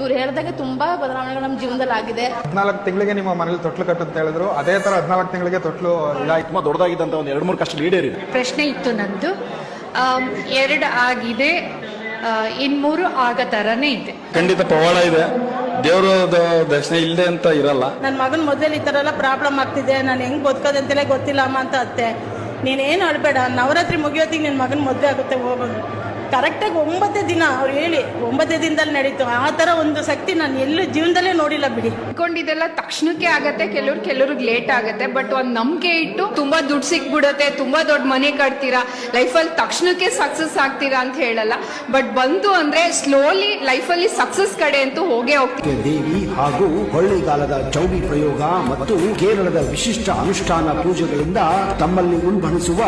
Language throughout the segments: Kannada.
ಇವ್ರು ಹೇಳಿದಾಗೆ ತುಂಬಾ ಬದಲಾವಣೆಗಳು ನಮ್ಮ ಜೀವನದಲ್ಲಿ ಆಗಿದೆ. 14 ತಿಂಗಳಿಗೆ ನಿಮ್ಮ ಮನೇಲಿ ತೊಟ್ಲು ಕಟ್ಟು ಅಂತ ಹೇಳಿದ್ರು, ಅದೇ ತರ 14 ತಿಂಗಳಿಗೆ ತೊಟ್ಲು ಇದಾಯ್ತು. ತುಂಬಾ ದೊಡ್ಡದಾಗಿದ್ದಂತ ಒಂದು 2-3 ಕಷ್ಟ ಈಡೇರಿದೆ. ಪ್ರಶ್ನೆ ಇತ್ತು ನಂದು, 2 ಆಗಿದೆ, ಇನ್ 3 ಆಗೋ ತರನೇ ಇದೆ. ಖಂಡಿತ ಪವಾಡ ಇದೆ, ದೇವರ ದರ್ಶನ ಇಲ್ಲದೆ ಅಂತ ಇರಲ್ಲ. ನನ್ನ ಮಗನ ಮೊದಲು ಈ ತರ ಎಲ್ಲ ಪ್ರಾಬ್ಲಮ್ ಆಗ್ತಿದೆ, ನಾನು ಹೆಂಗ್ ಬದುಕೋದಂತೆಲ್ಲ ಗೊತ್ತಿಲ್ಲ ಅಮ್ಮ ಅಂತ ಅತ್ತೆ. ನೀನೇನು ಅಳ್ಬೇಡ, ನವರಾತ್ರಿ ಮುಗಿಯೋತಿಗೆ ನಿನ್ನ ಮಗನ ಮದುವೆ ಆಗುತ್ತೆ, ಹೋಗೋದು ಕರೆಕ್ಟಾಗಿ 9 ದಿನ ಅವ್ರು ಹೇಳಿ 9 ದಿನದಲ್ಲಿ ನಡೀತು. ಆ ತರ ಒಂದು ಶಕ್ತಿ ನಾನು ಎಲ್ಲೂ ಜೀವನದಲ್ಲೇ ನೋಡಿಲ್ಲ ಬಿಡಿ. ಅನ್ಕೊಂಡಿದ್ದೆಲ್ಲ ತಕ್ಷಣಕ್ಕೆ ಆಗತ್ತೆ, ಕೆಲವ್ರಿಗೆ ಲೇಟ್ ಆಗತ್ತೆ. ಬಟ್ ಒಂದ್ ನಂಬಿಕೆ ಇಟ್ಟು ತುಂಬಾ ದುಡ್ಡು ಸಿಕ್ಬಿಡುತ್ತೆ, ತುಂಬಾ ದೊಡ್ಡ ಮನೆ ಕಟ್ತೀರಾ, ಲೈಫಲ್ಲಿ ತಕ್ಷಣಕ್ಕೆ ಸಕ್ಸಸ್ ಆಗ್ತೀರಾ ಅಂತ ಹೇಳಲ್ಲ. ಬಟ್ ಬಂತು ಅಂದ್ರೆ ಸ್ಲೋಲಿ ಲೈಫಲ್ಲಿ ಸಕ್ಸಸ್ ಕಡೆ ಅಂತೂ ಹೋಗೇ ಹೋಗ್ತೀವಿ. ದೇವಿ ಹಾಗೂ ಕೊಳ್ಳಿಗಾಲದ ಚೌಡಿ ಪ್ರಯೋಗ ಮತ್ತು ಕೇರಳದ ವಿಶಿಷ್ಟ ಅನುಷ್ಠಾನ ಪೂಜೆಗಳಿಂದ ತಮ್ಮಲ್ಲಿ ಉಲ್ಬಣಿಸುವ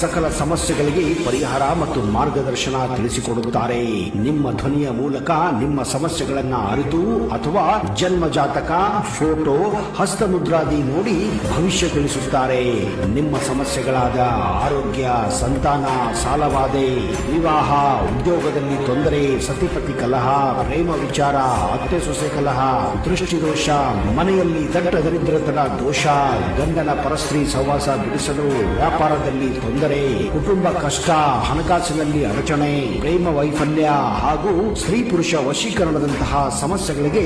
ಸಕಲ ಸಮಸ್ಯೆಗಳಿಗೆ ಪರಿಹಾರ ಮತ್ತು ಮಾರ್ಗದರ್ಶನ ತಿಳಿಸಿಕೊಡುತ್ತಾರೆ. ನಿಮ್ಮ ಧ್ವನಿಯ ಮೂಲಕ ನಿಮ್ಮ ಸಮಸ್ಯೆಗಳನ್ನ ಅರಿತು ಅಥವಾ ಜನ್ಮ ಜಾತಕ, ಫೋಟೋ, ಹಸ್ತಮುದ್ರಾದಿ ನೋಡಿ ಭವಿಷ್ಯ ತಿಳಿಸುತ್ತಾರೆ. ನಿಮ್ಮ ಸಮಸ್ಯೆಗಳಾದ ಆರೋಗ್ಯ, ಸಂತಾನ, ಸಾಲಬಾಧೆ, ವಿವಾಹ, ಉದ್ಯೋಗದಲ್ಲಿ ತೊಂದರೆ, ಸತಿಪತಿ ಕಲಹ, ಪ್ರೇಮ ವಿಚಾರ, ಅತ್ತೆ ಸೊಸೆ ಕಲಹ, ದೃಷ್ಟಿದೋಷ, ಮನೆಯಲ್ಲಿ ದಟ್ಟ ದರಿದ್ರತನ ದೋಷ, ಗಂಡನ ಪರಸ್ತ್ರೀ ಸಹವಾಸ ಬಿಡಿಸಲು, ವ್ಯಾಪಾರದಲ್ಲಿ ತೊಂದರೆ, ಕುಟುಂಬ ಕಷ್ಟ, ಹಣಕಾಸಿನಲ್ಲಿ ಅಡಚಣೆ, ಪ್ರೇಮ ವೈಫಲ್ಯ ಹಾಗೂ ಸ್ತ್ರೀ ಪುರುಷ ವಶೀಕರಣದಂತಹ ಸಮಸ್ಯೆಗಳಿಗೆ